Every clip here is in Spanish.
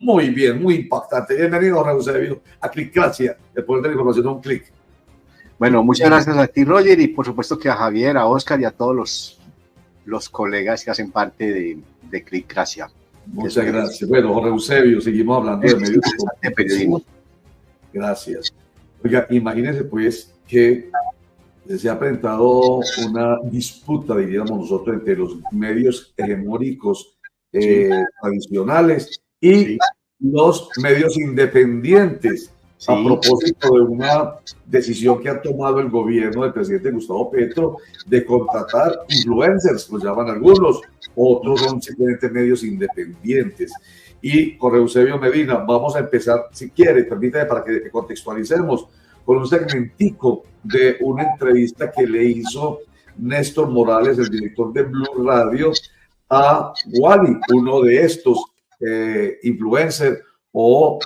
Muy bien, muy impactante. Bienvenido, Jorge Eusebio, a Clickracia, el poder de la información de un clic. Bueno, muchas gracias a ti, Roger, y por supuesto que a Javier, a Oscar y a todos los colegas que hacen parte de Clickracia. Muchas gracias. Bueno, Jorge Eusebio, seguimos hablando de medios de periodismo. Gracias. Oiga, imagínense pues que se ha presentado una disputa, diríamos nosotros, entre los medios hegemónicos tradicionales y los medios independientes, a propósito de una decisión que ha tomado el gobierno del presidente Gustavo Petro de contratar influencers, los llaman algunos, otros son simplemente medios independientes. Y Jorge Eusebio Medina, vamos a empezar, si quiere, permítame para que contextualicemos, con un segmentico de una entrevista que le hizo Néstor Morales, el director de Blue Radio, a Wally, uno de estos influencers o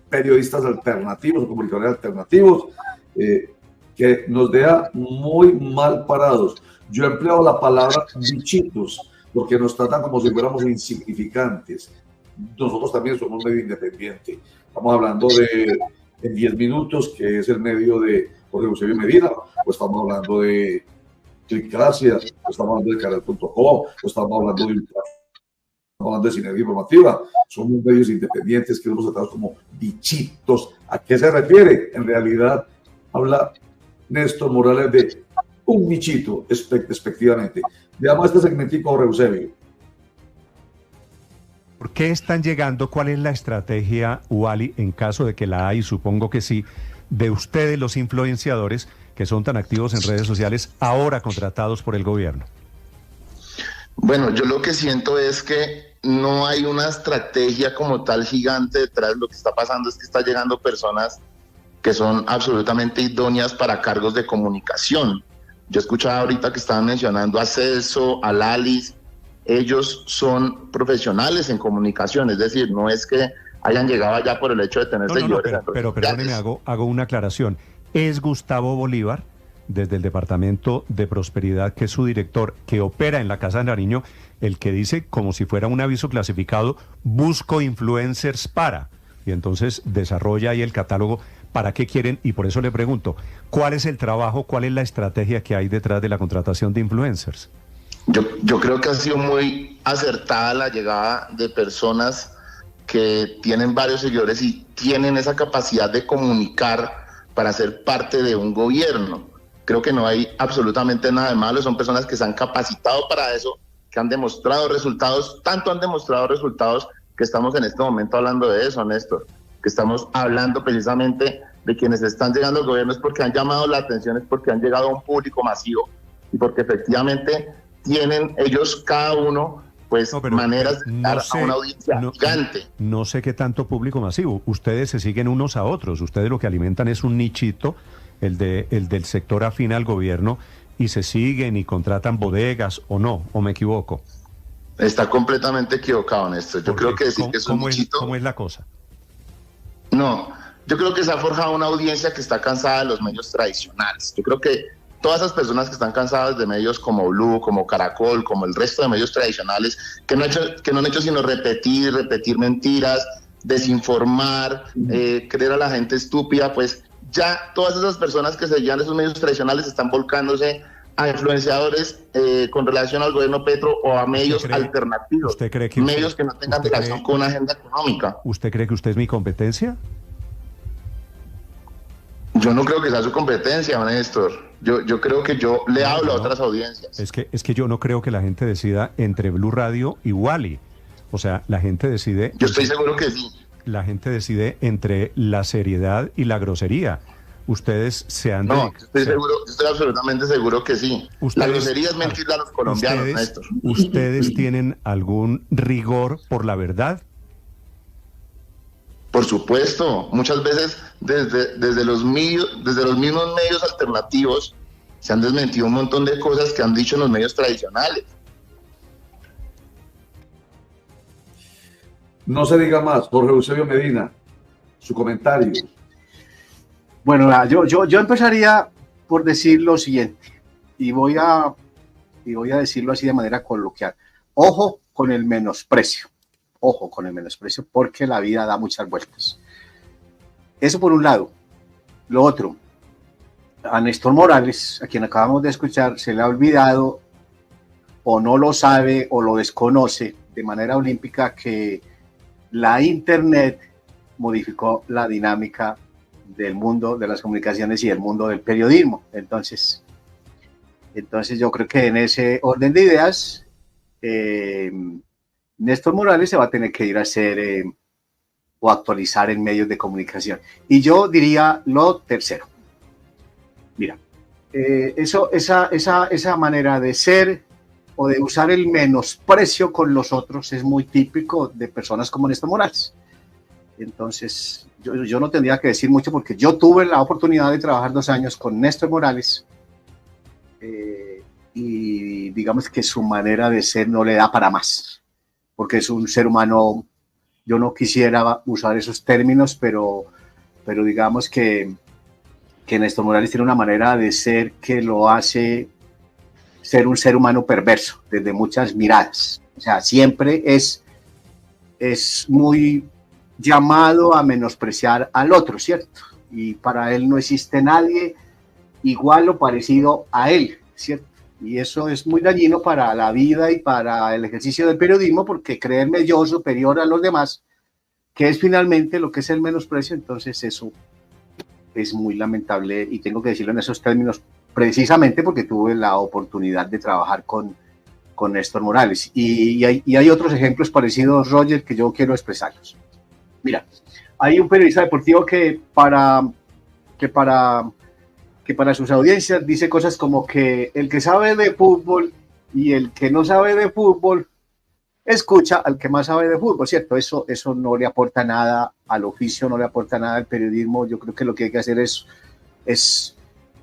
periodistas alternativos o comunicadores alternativos que nos deja muy mal parados. Yo he empleado la palabra bichitos porque nos tratan como si fuéramos insignificantes. Nosotros también somos medio independiente. Estamos hablando de En 10 Minutos, que es el medio de Jorge Eusebio Medina, o estamos hablando de Clickracia, o estamos hablando de Canal.com, o estamos hablando de Sinergia Informativa. Somos medios independientes que hemos tratado como bichitos. ¿A qué se refiere? En realidad, habla Néstor Morales de un bichito, respectivamente. Veamos este segmentico, Jorge Eusebio. ¿Por qué están llegando? ¿Cuál es la estrategia, Wally, en caso de que la hay, supongo que sí, de ustedes los influenciadores que son tan activos en redes sociales, ahora contratados por el gobierno? Bueno, yo lo que siento es que no hay una estrategia como tal gigante detrás. Lo que está pasando es que está llegando personas que son absolutamente idóneas para cargos de comunicación. Yo escuchaba ahorita que estaban mencionando a Celso, a Lalis. Ellos son profesionales en comunicación, es decir, no es que hayan llegado allá por el hecho de tener seguidores. Pero perdóneme, hago una aclaración. ¿Es Gustavo Bolívar, desde el Departamento de Prosperidad, que es su director, que opera en la Casa de Nariño, el que dice, como si fuera un aviso clasificado, busco influencers para, y entonces desarrolla ahí el catálogo para qué quieren? Y por eso le pregunto, ¿cuál es el trabajo, cuál es la estrategia que hay detrás de la contratación de influencers? Yo creo que ha sido muy acertada la llegada de personas que tienen varios seguidores y tienen esa capacidad de comunicar para ser parte de un gobierno. Creo que no hay absolutamente nada de malo, son personas que se han capacitado para eso, que han demostrado resultados, tanto han demostrado resultados que estamos en este momento hablando de eso, Néstor, que estamos hablando precisamente de quienes están llegando al gobierno es porque han llamado la atención, es porque han llegado a un público masivo y porque efectivamente tienen ellos cada uno pues maneras de dar a una audiencia gigante. No sé qué tanto público masivo. Ustedes se siguen unos a otros. Ustedes lo que alimentan es un nichito, el del sector afín al gobierno, y se siguen y contratan bodegas, ¿o no? ¿O me equivoco? Está completamente equivocado, Néstor. Yo creo que decir que es un nichito... ¿Cómo es la cosa? No, yo creo que se ha forjado una audiencia que está cansada de los medios tradicionales. Yo creo que todas esas personas que están cansadas de medios como Blue, como Caracol, como el resto de medios tradicionales, que no han hecho sino repetir mentiras, desinformar, creer a la gente estúpida, pues ya todas esas personas que seguían esos medios tradicionales están volcándose a influenciadores con relación al gobierno Petro o a medios alternativos, ¿usted cree que medios que no tengan relación con una agenda económica. ¿Usted cree que usted es mi competencia? Yo no creo que sea su competencia, Néstor. Yo creo que yo le hablo a otras audiencias. Es que yo no creo que la gente decida entre Blue Radio y Wally. O sea, la gente decide... Yo estoy seguro que sí. La gente decide entre la seriedad y la grosería. Ustedes se han... No, estoy absolutamente seguro que sí. La grosería es mentirle a los colombianos, Néstor. ¿Ustedes tienen algún rigor por la verdad? Por supuesto, muchas veces desde los mismos medios alternativos se han desmentido un montón de cosas que han dicho en los medios tradicionales. No se diga más, Jorge Eusebio Medina, su comentario. Bueno, yo empezaría por decir lo siguiente, y voy a decirlo así de manera coloquial. Ojo con el menosprecio. ojo con el menosprecio, porque la vida da muchas vueltas. Eso por un lado. Lo otro, a Néstor Morales, a quien acabamos de escuchar, se le ha olvidado, o no lo sabe, o lo desconoce de manera olímpica, que la Internet modificó la dinámica del mundo de las comunicaciones y del mundo del periodismo. Entonces yo creo que en ese orden de ideas, Néstor Morales se va a tener que ir a hacer o actualizar en medios de comunicación. Y yo diría lo tercero. Mira, esa manera de ser o de usar el menosprecio con los otros es muy típico de personas como Néstor Morales. Entonces, yo no tendría que decir mucho porque yo tuve la oportunidad de trabajar 2 años con Néstor Morales y digamos que su manera de ser no le da para más, porque es un ser humano. Yo no quisiera usar esos términos, pero digamos que Néstor Morales tiene una manera de ser que lo hace ser un ser humano perverso desde muchas miradas. O sea, siempre es muy llamado a menospreciar al otro, ¿cierto? Y para él no existe nadie igual o parecido a él, ¿cierto? Y eso es muy dañino para la vida y para el ejercicio del periodismo, porque creerme yo superior a los demás, que es finalmente lo que es el menosprecio. Entonces eso es muy lamentable y tengo que decirlo en esos términos precisamente porque tuve la oportunidad de trabajar con Néstor Morales. Y hay otros ejemplos parecidos, Roger, que yo quiero expresarlos. Mira, hay un periodista deportivo que para sus audiencias dice cosas como que el que sabe de fútbol y el que no sabe de fútbol escucha al que más sabe de fútbol, ¿cierto? Eso no le aporta nada al oficio, no le aporta nada al periodismo. Yo creo que lo que hay que hacer es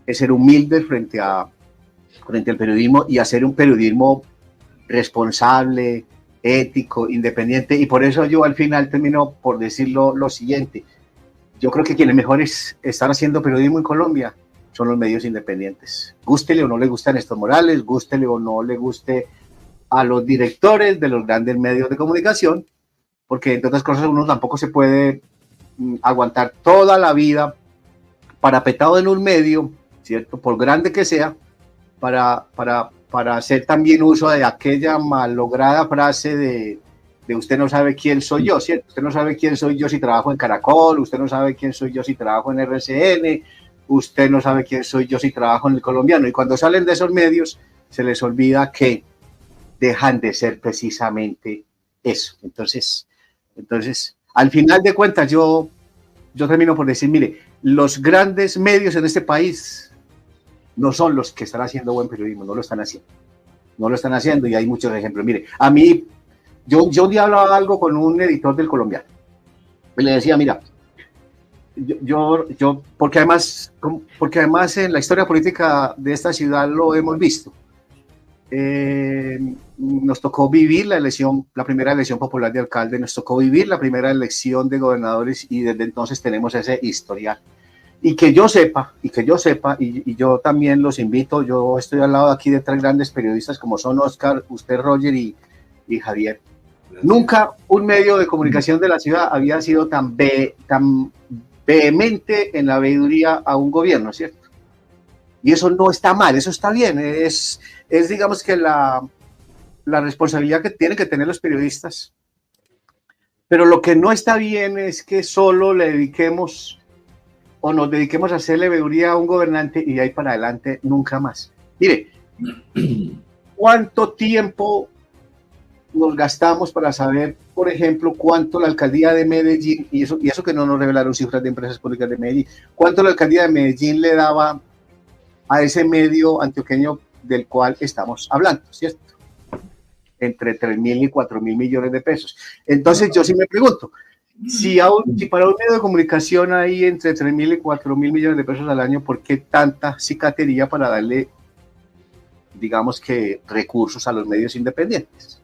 ser humilde frente al periodismo y hacer un periodismo responsable, ético, independiente. Y por eso yo al final termino por decirlo lo siguiente. Yo creo que quienes mejores están haciendo periodismo en Colombia son los medios independientes. Gústele o no le guste a Néstor Morales, gústele o no le guste a los directores de los grandes medios de comunicación, porque entre otras cosas uno tampoco se puede aguantar toda la vida parapetado en un medio, ¿cierto? Por grande que sea, para hacer también uso de aquella malograda frase de usted no sabe quién soy yo, ¿cierto? Usted no sabe quién soy yo si trabajo en Caracol, usted no sabe quién soy yo si trabajo en RCN, usted no sabe quién soy yo si trabajo en El Colombiano. Y cuando salen de esos medios se les olvida que dejan de ser precisamente eso. Entonces, al final de cuentas, yo termino por decir, mire, los grandes medios en este país no son los que están haciendo buen periodismo, no lo están haciendo y hay muchos ejemplos. Mire, a mí, yo un día hablaba algo con un editor del Colombiano y le decía, mira, porque además en la historia política de esta ciudad lo hemos visto. Nos tocó vivir la primera elección popular de alcalde, nos tocó vivir la primera elección de gobernadores y desde entonces tenemos ese historial. Y que yo sepa, y yo también los invito, yo estoy al lado de aquí de 3 grandes periodistas como son Oscar, usted, Roger y Javier. Nunca un medio de comunicación de la ciudad había sido tan vehemente en la veeduría a un gobierno, ¿cierto? Y eso no está mal, eso está bien, es digamos que la responsabilidad que tienen que tener los periodistas. Pero lo que no está bien es que solo le dediquemos o nos dediquemos a hacerle veeduría a un gobernante y de ahí para adelante nunca más. Mire, ¿cuánto tiempo nos gastamos para saber, por ejemplo, cuánto la alcaldía de Medellín, y eso que no nos revelaron cifras de empresas públicas de Medellín, cuánto la alcaldía de Medellín le daba a ese medio antioqueño del cual estamos hablando, ¿cierto? Entre 3.000 y 4.000 millones de pesos. Entonces yo sí me pregunto, si para un medio de comunicación hay entre 3.000 y 4.000 millones de pesos al año, ¿por qué tanta cicatería para darle, digamos que, recursos a los medios independientes?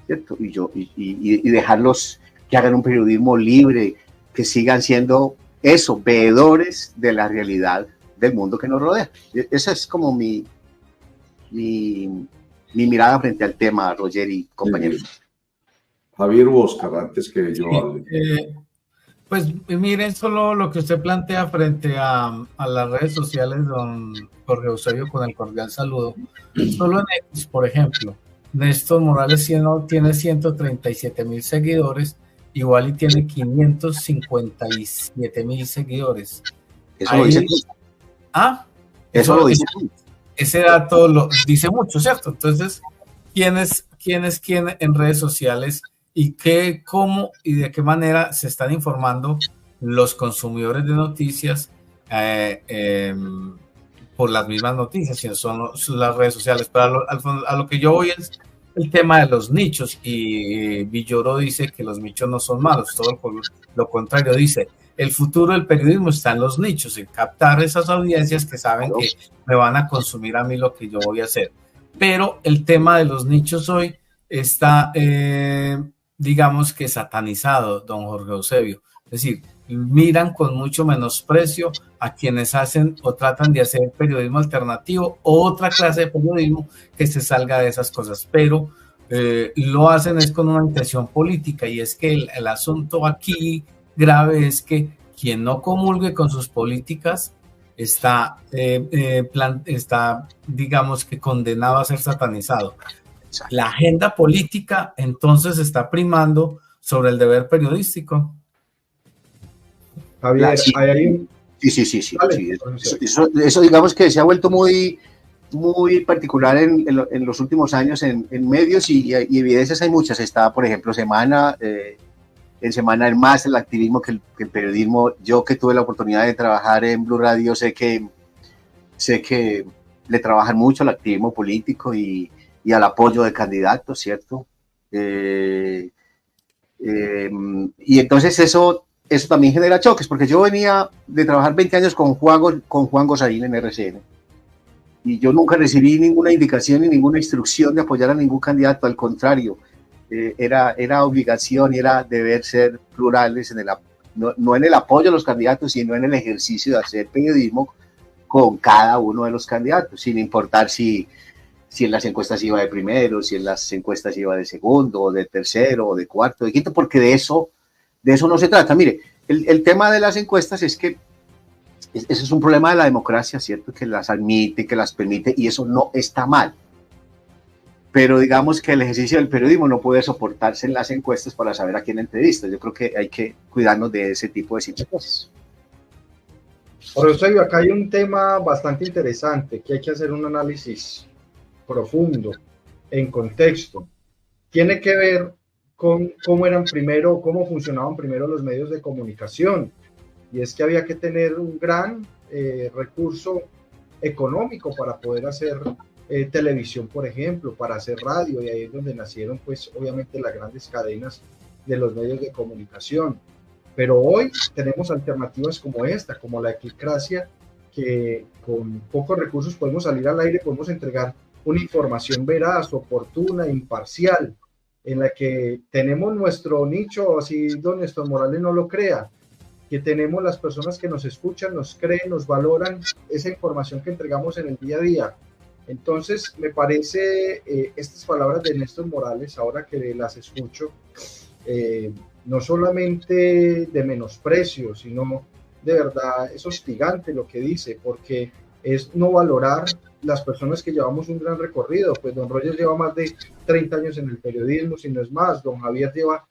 ¿Cierto? Y dejarlos que hagan un periodismo libre, que sigan siendo eso, veedores de la realidad del mundo que nos rodea. Esa es como mi mirada frente al tema, Roger y compañeros. Javier u Oscar, antes que yo hable. Pues miren solo lo que usted plantea frente a las redes sociales, don Jorge Eusebio, con el cordial saludo. Solo en X, por ejemplo, Néstor Morales tiene 137.000 seguidores, igual y tiene 557.000 seguidores. Eso lo dice. Eso lo dice. Ese dato lo dice mucho, ¿cierto? Entonces, ¿quién es quién en redes sociales y cómo y de qué manera se están informando los consumidores de noticias por las mismas noticias, si son las redes sociales? Pero a lo que yo voy es el tema de los nichos, y Villoro dice que los nichos no son malos, todo lo contrario, dice: el futuro del periodismo está en los nichos, en captar esas audiencias que saben que me van a consumir a mí lo que yo voy a hacer. Pero el tema de los nichos hoy está, digamos que satanizado, don Jorge Eusebio. Es decir, miran con mucho menosprecio a quienes hacen o tratan de hacer periodismo alternativo o otra clase de periodismo que se salga de esas cosas, pero lo hacen es con una intención política, y es que el asunto aquí grave es que quien no comulgue con sus políticas está, digamos que condenado a ser satanizado. La agenda política entonces está primando sobre el deber periodístico. Javier, sí. Eso digamos que se ha vuelto muy particular en los últimos años en medios, y evidencias hay muchas. Está, por ejemplo, en Semana el más el activismo que el periodismo. Yo, que tuve la oportunidad de trabajar en Blue Radio, sé que le trabajan mucho al activismo político y al apoyo de candidatos, ¿cierto? Y entonces eso también genera choques, porque yo venía de trabajar 20 años con Juan Gosaín en RCN, y yo nunca recibí ninguna indicación ni ninguna instrucción de apoyar a ningún candidato. Al contrario, era obligación y era deber ser plurales no en el apoyo a los candidatos, sino en el ejercicio de hacer periodismo con cada uno de los candidatos, sin importar si en las encuestas iba de primero, si en las encuestas iba de segundo, o de tercero, o de cuarto, de quinto, porque de eso no se trata. Mire, el tema de las encuestas es que ese es un problema de la democracia, ¿cierto? Que las admite, que las permite, y eso no está mal. Pero digamos que el ejercicio del periodismo no puede soportarse en las encuestas para saber a quién entrevista. Yo creo que hay que cuidarnos de ese tipo de situaciones. Por eso acá hay un tema bastante interesante, que hay que hacer un análisis profundo, en contexto. Tiene que ver con cómo funcionaban primero los medios de comunicación, y es que había que tener un gran recurso económico para poder hacer televisión, por ejemplo, para hacer radio, y ahí es donde nacieron, pues, obviamente las grandes cadenas de los medios de comunicación. Pero hoy tenemos alternativas como esta, como la Eclicracia, que con pocos recursos podemos salir al aire, podemos entregar una información veraz, oportuna, imparcial, en la que tenemos nuestro nicho, así don Néstor Morales no lo crea, que tenemos las personas que nos escuchan, nos creen, nos valoran esa información que entregamos en el día a día. Entonces, me parece estas palabras de Néstor Morales, ahora que las escucho, no solamente de menosprecio, sino de verdad es hostigante lo que dice, porque es no valorar las personas que llevamos un gran recorrido. Pues don Roger lleva más de 30 años en el periodismo, si no es más. Don Javier lleva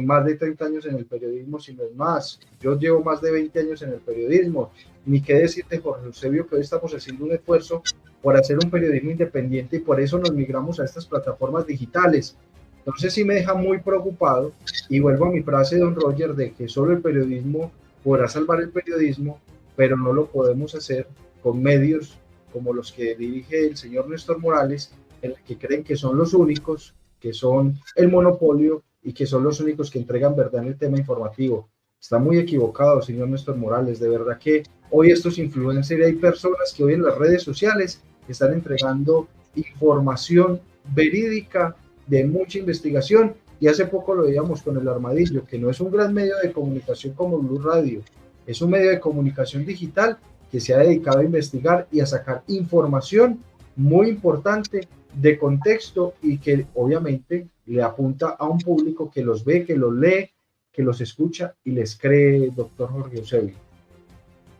más de 30 años en el periodismo, si no es más. Yo llevo más de 20 años en el periodismo. Ni qué decirte, Jorge Eusebio, que hoy estamos haciendo un esfuerzo por hacer un periodismo independiente, y por eso nos migramos a estas plataformas digitales. Entonces sí me deja muy preocupado, y vuelvo a mi frase, don Roger, de que solo el periodismo podrá salvar el periodismo, pero no lo podemos hacer con medios como los que dirige el señor Néstor Morales, en que creen que son los únicos, que son el monopolio, y que son los únicos que entregan verdad en el tema informativo. Está muy equivocado, señor Néstor Morales. De verdad que hoy estos influencers, hay personas que hoy en las redes sociales están entregando información verídica, de mucha investigación, y hace poco lo veíamos con El Armadillo, que no es un gran medio de comunicación como Blue Radio, es un medio de comunicación digital que se ha dedicado a investigar y a sacar información muy importante de contexto, y que obviamente le apunta a un público que los ve, que los lee, que los escucha y les cree, doctor Jorge Eusebio.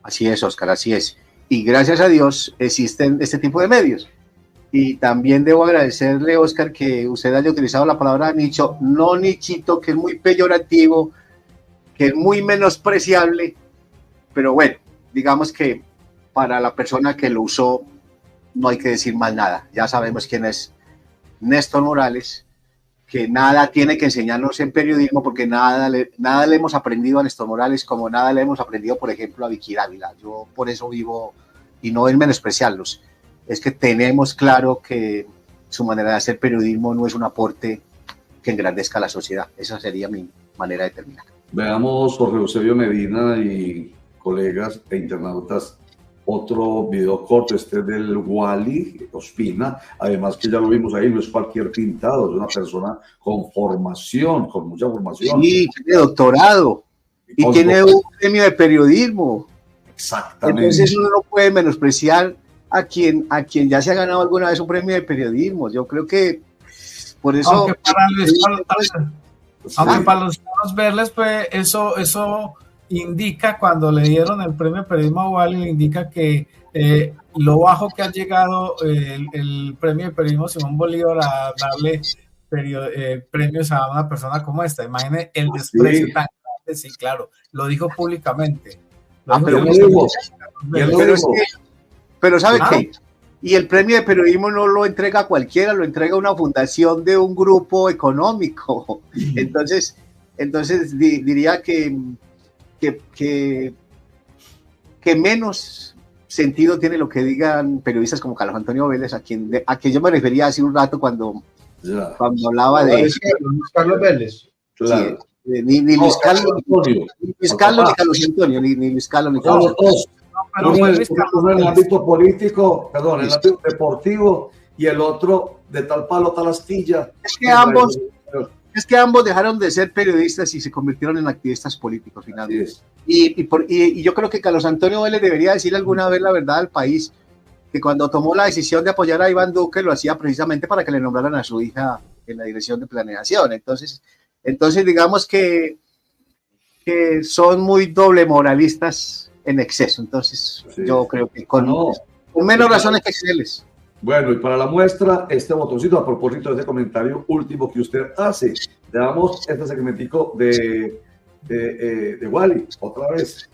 Así es, Oscar, así es. Y gracias a Dios existen este tipo de medios. Y también debo agradecerle, Oscar, que usted haya utilizado la palabra nicho, no nichito, que es muy peyorativo, que es muy menospreciable, pero bueno, digamos que para la persona que lo usó no hay que decir más nada. Ya sabemos quién es Néstor Morales, que nada tiene que enseñarnos en periodismo, porque nada le hemos aprendido a Néstor Morales, como nada le hemos aprendido, por ejemplo, a Vicky Dávila. Yo por eso vivo, y no es menospreciarlos, es que tenemos claro que su manera de hacer periodismo no es un aporte que engrandezca a la sociedad. Esa sería mi manera de terminar. Veamos, Jorge Eusebio Medina y colegas e internautas, otro video corto, del Wally Ospina, además que ya lo vimos ahí, no es cualquier pintado, es una persona con formación, con mucha formación. Sí, tiene doctorado y tiene un premio de periodismo. Exactamente. Entonces uno no puede menospreciar a quien ya se ha ganado alguna vez un premio de periodismo. Yo creo que por eso... Aunque para los verles, pues eso indica, cuando le dieron el premio de periodismo a Wally, indica que lo bajo que ha llegado el premio de periodismo Simón Bolívar a darle premios a una persona como esta. Imagine el desprecio tan grande. Sí, claro, lo dijo públicamente. Pero ¿sabe qué? Y el premio de periodismo no lo entrega cualquiera, lo entrega una fundación de un grupo económico. Entonces diría que menos sentido tiene lo que digan periodistas como Carlos Antonio Vélez, a quien yo me refería hace un rato cuando hablaba de Carlos Vélez. Claro. Sí, ni Luis Carlos, ni Carlos Antonio, ni Luis Carlos, ni Carlos Antonio. Uno en el ámbito político, perdón, en el ámbito deportivo, y el otro de tal palo, tal astilla. Es que ambos dejaron de ser periodistas y se convirtieron en activistas políticos finalmente. Y yo creo que Carlos Antonio Vélez debería decir alguna vez la verdad al país, que cuando tomó la decisión de apoyar a Iván Duque lo hacía precisamente para que le nombraran a su hija en la dirección de planeación. Entonces digamos que son muy doble moralistas en exceso. Entonces yo creo que con menos razones que exceles. Bueno, y para la muestra, este botoncito, a propósito de ese comentario último que usted hace, le damos este segmentico de Wally, otra vez.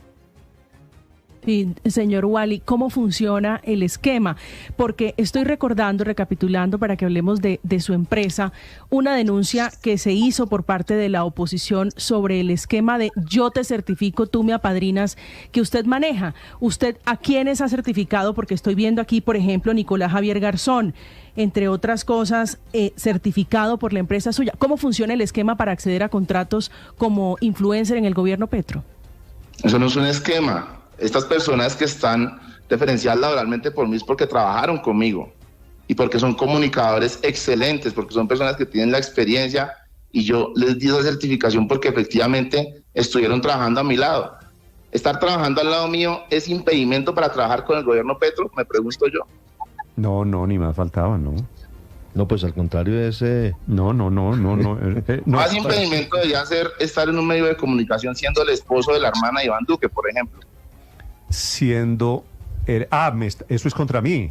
Sí, señor Wally, ¿cómo funciona el esquema? Porque estoy recapitulando para que hablemos de su empresa, una denuncia que se hizo por parte de la oposición sobre el esquema de yo te certifico, tú me apadrinas, que usted maneja. ¿Usted a quiénes ha certificado? Porque estoy viendo aquí, por ejemplo, Nicolás Javier Garzón, entre otras cosas, certificado por la empresa suya. ¿Cómo funciona el esquema para acceder a contratos como influencer en el gobierno Petro? Eso no es un esquema. Estas personas que están diferenciadas laboralmente por mí es porque trabajaron conmigo y porque son comunicadores excelentes, porque son personas que tienen la experiencia, y yo les di esa certificación porque efectivamente estuvieron trabajando a mi lado. ¿Estar trabajando al lado mío es impedimento para trabajar con el gobierno Petro? Me pregunto yo. No, ni más faltaba, ¿no? No, pues al contrario es... No. Más impedimento debería ser estar en un medio de comunicación siendo el esposo de la hermana de Iván Duque, por ejemplo. Eso es contra mí.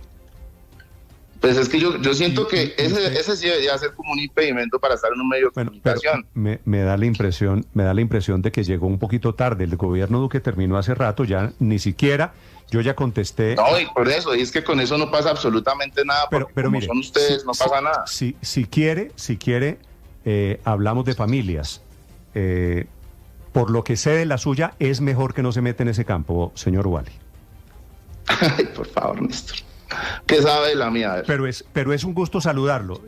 Pues es que yo siento que ese sí debería ser como un impedimento para estar en un medio de comunicación. Me da la impresión de que llegó un poquito tarde. El gobierno Duque terminó hace rato, ya ni siquiera, yo ya contesté. No, y por eso, y es que con eso no pasa absolutamente nada, porque como mire, son ustedes, no pasa nada. Si quiere, hablamos de familias. Por lo que sé de la suya, es mejor que no se meta en ese campo, señor Wally. Ay, por favor, Néstor. ¿Qué sabe de la mía? Pero es un gusto saludarlo.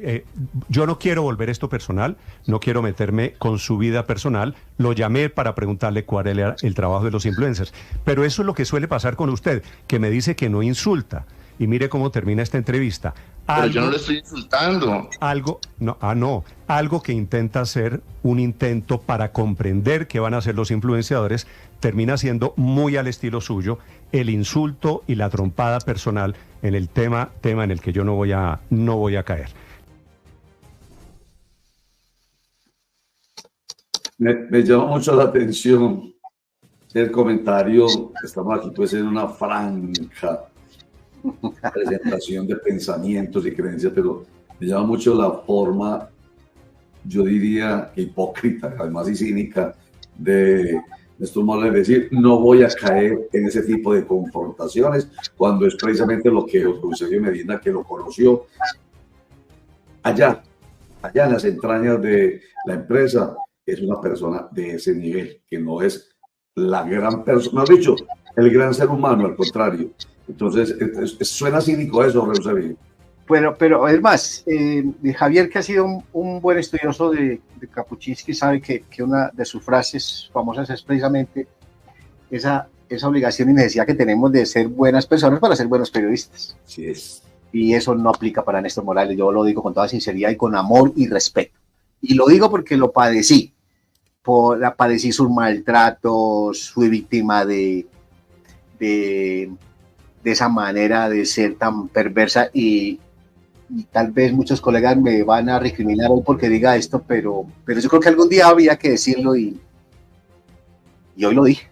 Yo no quiero volver esto personal, no quiero meterme con su vida personal. Lo llamé para preguntarle cuál era el trabajo de los influencers. Pero eso es lo que suele pasar con usted, que me dice que no insulta. Y mire cómo termina esta entrevista. Pero yo no le estoy insultando. Algo que intenta hacer un intento para comprender qué van a hacer los influenciadores, termina siendo muy al estilo suyo el insulto y la trompada personal en el tema en el que yo no voy a caer. Me llama mucho la atención el comentario. Estamos aquí pues en una franca presentación de pensamientos y creencias, pero me llama mucho la forma, yo diría, hipócrita, además y cínica, de Néstor Morales decir, no voy a caer en ese tipo de confrontaciones, cuando es precisamente lo que Eusebio Medina, que lo conoció allá en las entrañas de la empresa, es una persona de ese nivel, que no es la gran persona, mejor dicho, el gran ser humano, al contrario. Entonces, suena cínico eso, Eusebio. Bueno, pero es más, Javier, que ha sido un buen estudioso de Kapuscinski, sabe que una de sus frases famosas es precisamente esa obligación y necesidad que tenemos de ser buenas personas para ser buenos periodistas. Así es. Y eso no aplica para Néstor Morales, yo lo digo con toda sinceridad y con amor y respeto. Y lo digo porque lo padecí. Padecí sus maltratos, fui víctima de esa manera de ser tan perversa y tal vez muchos colegas me van a recriminar hoy porque diga esto, pero yo creo que algún día había que decirlo y hoy lo dije.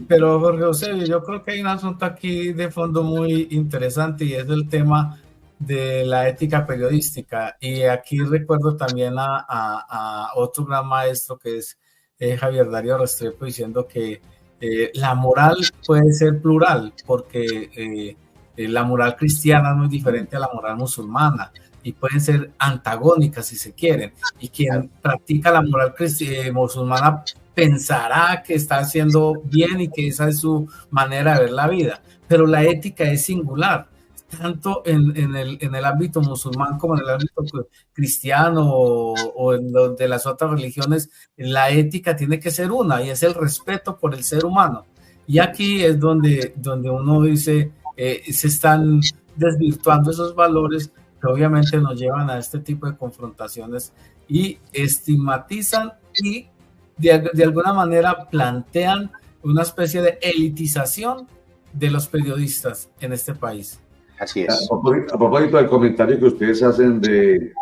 Pero Jorge Eusebio, yo creo que hay un asunto aquí de fondo muy interesante y es el tema de la ética periodística. Y aquí recuerdo también a otro gran maestro que es Javier Darío Restrepo diciendo que la moral puede ser plural porque la moral cristiana es muy diferente a la moral musulmana y pueden ser antagónicas si se quieren. Y quien practica la moral musulmana pensará que está haciendo bien y que esa es su manera de ver la vida. Pero la ética es singular, tanto en el ámbito musulmán como en el ámbito cristiano o en lo de las otras religiones. La ética tiene que ser una y es el respeto por el ser humano. Y aquí es donde uno dice, se están desvirtuando esos valores que obviamente nos llevan a este tipo de confrontaciones y estigmatizan y de alguna manera plantean una especie de elitización de los periodistas en este país. Así es. A propósito del comentario que ustedes hacen de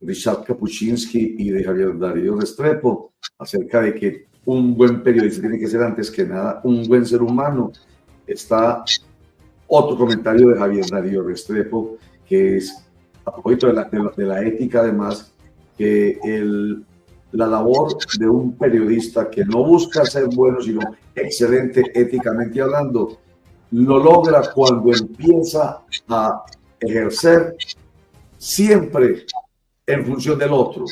Ryszard Kapuscinski y de Javier Darío Restrepo acerca de que un buen periodista tiene que ser antes que nada un buen ser humano, está otro comentario de Javier Darío Restrepo que es a propósito de la ética, además, que la labor de un periodista que no busca ser bueno, sino excelente éticamente hablando, lo logra cuando empieza a ejercer siempre en función del otro.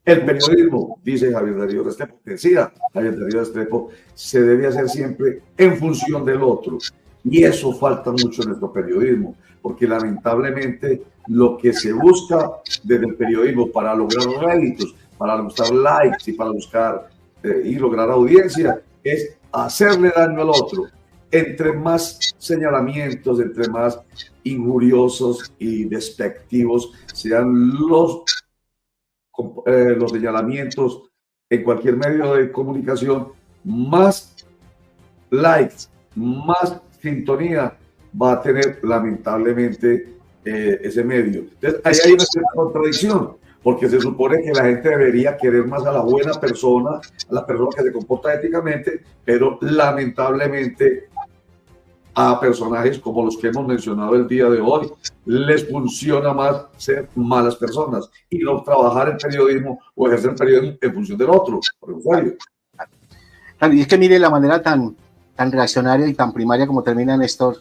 El periodismo, dice Javier Darío Restrepo, decía Javier Darío Restrepo, se debe hacer siempre en función del otro. Y eso falta mucho en nuestro periodismo, porque lamentablemente lo que se busca desde el periodismo para lograr réditos, para buscar likes y para buscar y lograr audiencia, es hacerle daño al otro. Entre más señalamientos, entre más injuriosos y despectivos sean los señalamientos en cualquier medio de comunicación, más likes, más sintonía va a tener lamentablemente ese medio. Entonces ahí hay una contradicción, porque se supone que la gente debería querer más a la buena persona, a la persona que se comporta éticamente, pero lamentablemente a personajes como los que hemos mencionado el día de hoy les funciona más ser malas personas y no trabajar en periodismo o ejercer el periodismo en función del otro, por el usuario. Claro, y es que mire la manera tan reaccionaria y tan primaria como termina Néstor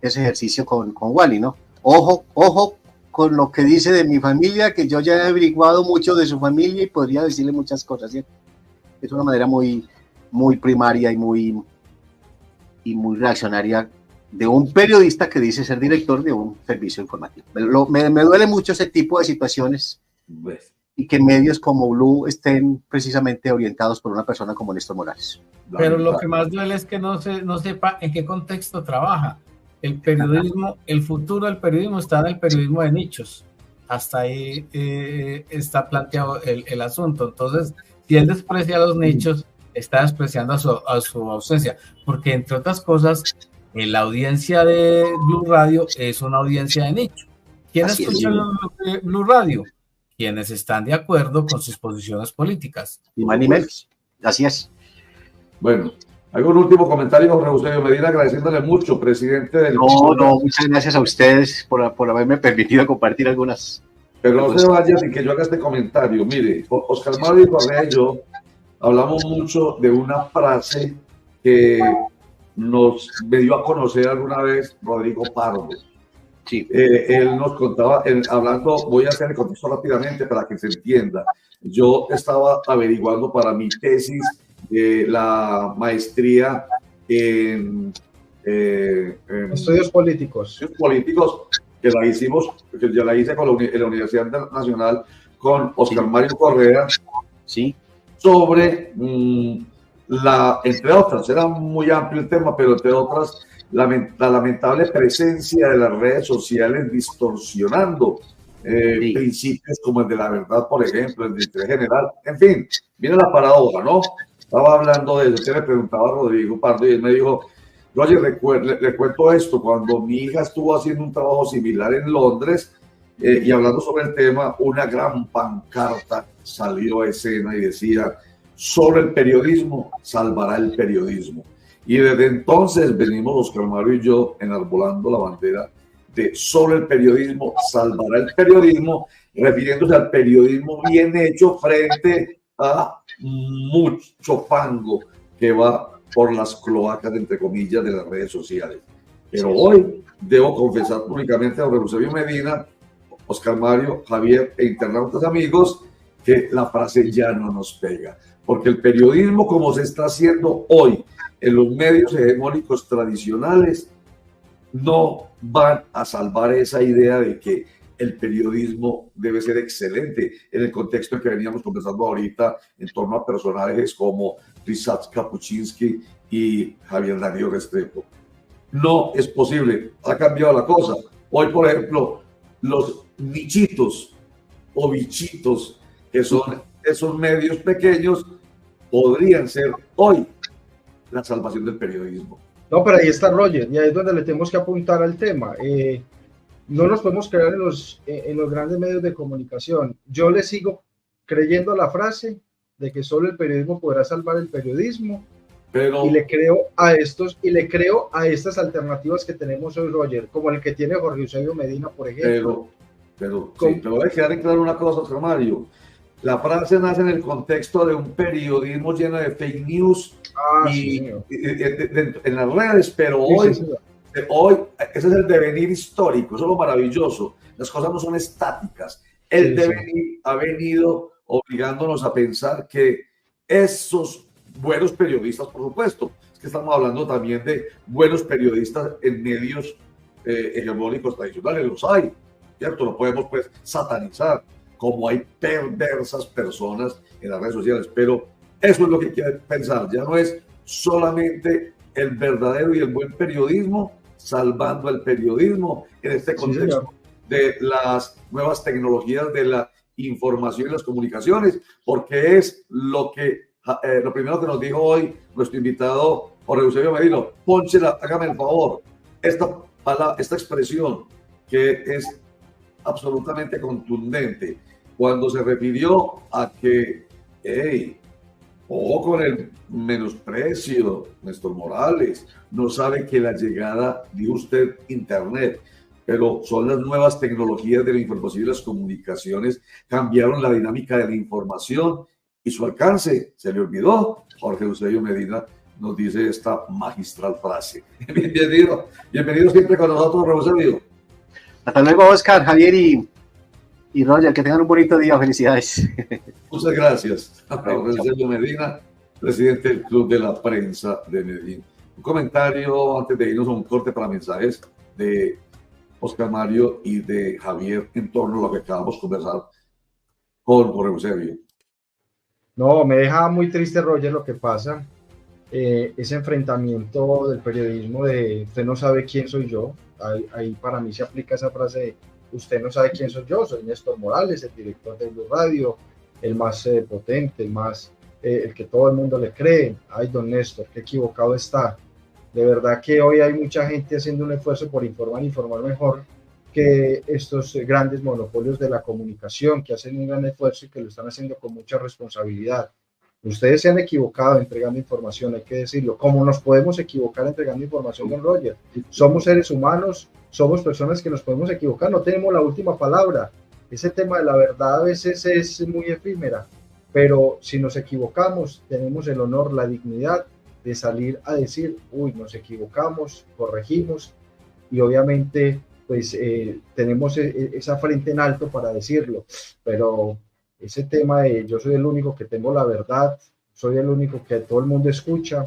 ese ejercicio con Wally, ¿no? Ojo con lo que dice de mi familia, que yo ya he averiguado mucho de su familia y podría decirle muchas cosas, ¿cierto? Es una manera muy, muy primaria y muy reaccionaria de un periodista que dice ser director de un servicio informativo. Me duele mucho ese tipo de situaciones y que medios como Blue estén precisamente orientados por una persona como Néstor Morales. Pero lo que más duele es que no sepa en qué contexto trabaja. El periodismo, el futuro del periodismo está en el periodismo de nichos. Hasta ahí está planteado el asunto. Entonces, si él desprecia a los nichos, está despreciando a su ausencia. Porque, entre otras cosas, la audiencia de Blue Radio es una audiencia de nicho. ¿Quién escucha Blue Radio? quienes están de acuerdo con sus posiciones políticas. Ni más ni menos. Así es. Bueno, ¿algún último comentario, Jorge Eusebio Medina? Agradeciéndole mucho, presidente del... No, muchas gracias a ustedes por haberme permitido compartir algunas. Pero no se vaya sin que yo haga este comentario. Mire, Oscar Mario Correa y yo hablamos mucho de una frase que nos me dio a conocer alguna vez Rodrigo Pardo. Sí. Él nos contaba, hablando, voy a hacer el contexto rápidamente para que se entienda. Yo estaba averiguando para mi tesis de la maestría en estudios políticos. Estudios políticos, que la hicimos, que yo la hice en la Universidad Nacional con Oscar Mario Correa. Sí. Sobre entre otras, era muy amplio el tema, pero entre otras, la lamentable presencia de las redes sociales distorsionando principios como el de la verdad, por ejemplo, el de interés general. En fin, viene la paradoja, ¿no? Estaba hablando de eso, usted le preguntaba a Rodrigo Pardo y él me dijo, oye, le cuento esto, cuando mi hija estuvo haciendo un trabajo similar en Londres y hablando sobre el tema, una gran pancarta salió a escena y decía, solo el periodismo salvará el periodismo. Y desde entonces venimos Oscar Mario y yo enarbolando la bandera de solo el periodismo salvará el periodismo, refiriéndose al periodismo bien hecho frente a mucho fango que va por las cloacas, entre comillas, de las redes sociales. Pero hoy debo confesar públicamente a Jorge Eusebio Medina, Oscar Mario, Javier e internautas amigos, que la frase ya no nos pega. Porque el periodismo, como se está haciendo hoy en los medios hegemónicos tradicionales, no van a salvar esa idea de que el periodismo debe ser excelente en el contexto en que veníamos conversando ahorita en torno a personajes como Ryszard Kapuscinski y Javier Darío Restrepo. No es posible, ha cambiado la cosa. Hoy, por ejemplo, los nichitos o bichitos que son esos medios pequeños podrían ser hoy la salvación del periodismo. No, pero ahí está Roger, y ahí es donde le tenemos que apuntar al tema. No nos podemos creer en los grandes medios de comunicación. Yo le sigo creyendo a la frase de que solo el periodismo podrá salvar el periodismo, y le creo a estas alternativas que tenemos hoy, Roger, como el que tiene Jorge Eusebio Medina, por ejemplo. Pero hay que dejar claro una cosa, Oscar Mario. La frase nace en el contexto de un periodismo lleno de fake news en las redes, pero hoy ese es el devenir histórico, eso es lo maravilloso. Las cosas no son estáticas. El devenir ha venido obligándonos a pensar que esos buenos periodistas, por supuesto, es que estamos hablando también de buenos periodistas en medios hegemónicos tradicionales, los hay, ¿cierto? No podemos pues satanizar, como hay perversas personas en las redes sociales, pero eso es lo que hay que pensar, ya no es solamente el verdadero y el buen periodismo salvando el periodismo en este contexto de las nuevas tecnologías de la información y las comunicaciones, porque es lo primero que nos dijo hoy nuestro invitado Jorge Eusebio Medina. Pónchela, hágame el favor, esta expresión que es absolutamente contundente cuando se refirió a que ojo con el menosprecio, Néstor Morales no sabe que la llegada, dijo usted, internet, pero son las nuevas tecnologías de la información y las comunicaciones, cambiaron la dinámica de la información y su alcance se le olvidó. Jorge Eusebio Medina nos dice esta magistral frase. Bienvenido siempre con nosotros, Jorge Eusebio. Hasta luego, Oscar, Javier y Roger, que tengan un bonito día. Felicidades. Muchas gracias a Jorge Eusebio Medina, presidente del Club de la Prensa de Medellín. Un comentario antes de irnos a un corte para mensajes de Oscar Mario y de Javier en torno a lo que acabamos de conversar con Jorge Eusebio. No, me deja muy triste, Roger, lo que pasa. Ese enfrentamiento del periodismo de usted no sabe quién soy yo. Ahí para mí se aplica esa frase de usted no sabe quién soy yo. Soy Néstor Morales, el director de Blue Radio, el más potente, el que todo el mundo le cree. Ay, don Néstor, qué equivocado está. De verdad que hoy hay mucha gente haciendo un esfuerzo por informar mejor, que estos grandes monopolios de la comunicación, que hacen un gran esfuerzo y que lo están haciendo con mucha responsabilidad. Ustedes se han equivocado entregando información, hay que decirlo. ¿Cómo nos podemos equivocar entregando información, don Roger? Somos seres humanos, somos personas que nos podemos equivocar, no tenemos la última palabra. Ese tema de la verdad a veces es muy efímera, pero si nos equivocamos, tenemos el honor, la dignidad de salir a decir, uy, nos equivocamos, corregimos, y obviamente pues tenemos esa frente en alto para decirlo, pero ese tema de yo soy el único que tengo la verdad, soy el único que todo el mundo escucha,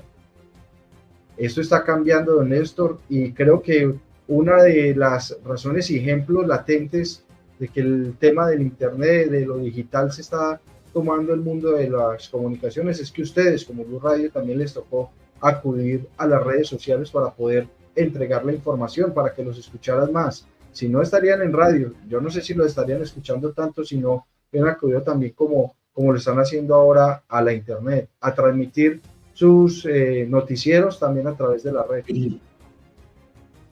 esto está cambiando, don Néstor, y creo que una de las razones y ejemplos latentes de que el tema del internet, de lo digital se está tomando el mundo de las comunicaciones es que ustedes como Blue Radio también les tocó acudir a las redes sociales para poder entregar la información para que los escucharan más. Si no estarían en radio, yo no sé si lo estarían escuchando tanto, si no hubieran acudido también como lo están haciendo ahora a la internet, a transmitir sus noticieros también a través de la red.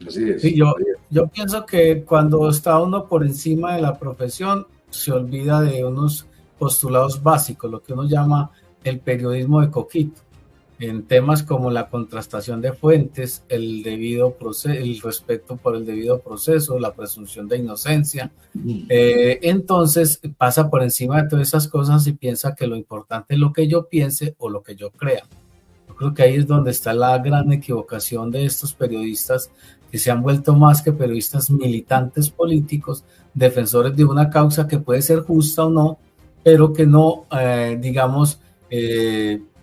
Así es. Sí, yo pienso que cuando está uno por encima de la profesión, se olvida de unos postulados básicos, lo que uno llama el periodismo de coquito, en temas como la contrastación de fuentes, el respeto por el debido proceso, la presunción de inocencia. Entonces pasa por encima de todas esas cosas y piensa que lo importante es lo que yo piense o lo que yo crea. Yo creo que ahí es donde está la gran equivocación de estos periodistas que se han vuelto más que periodistas militantes políticos, defensores de una causa que puede ser justa o no, pero que no,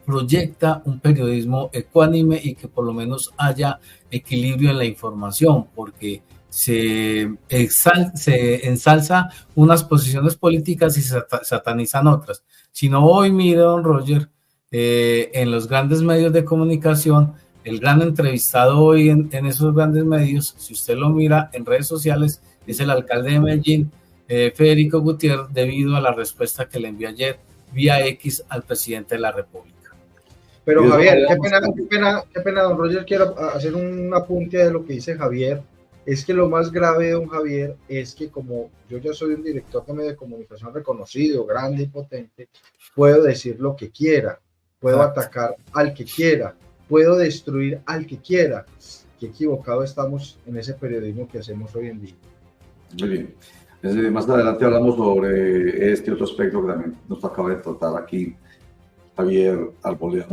proyecta un periodismo ecuánime y que por lo menos haya equilibrio en la información, porque se ensalza unas posiciones políticas y se satanizan otras. Si no, hoy mire, don Roger, en los grandes medios de comunicación, el gran entrevistado hoy en esos grandes medios, si usted lo mira en redes sociales, es el alcalde de Medellín, Federico Gutiérrez, debido a la respuesta que le envió ayer vía X al presidente de la República. Pero Javier, qué pena, don Roger, quiero hacer un apunte de lo que dice Javier. Es que lo más grave, don Javier, es que como yo ya soy un director de medio de comunicación reconocido, grande y potente, puedo decir lo que quiera, puedo atacar al que quiera, puedo destruir al que quiera. Qué equivocado estamos en ese periodismo que hacemos hoy en día. Muy bien. Más adelante hablamos sobre este otro aspecto que también nos acaba de tratar aquí Javier Arboleda.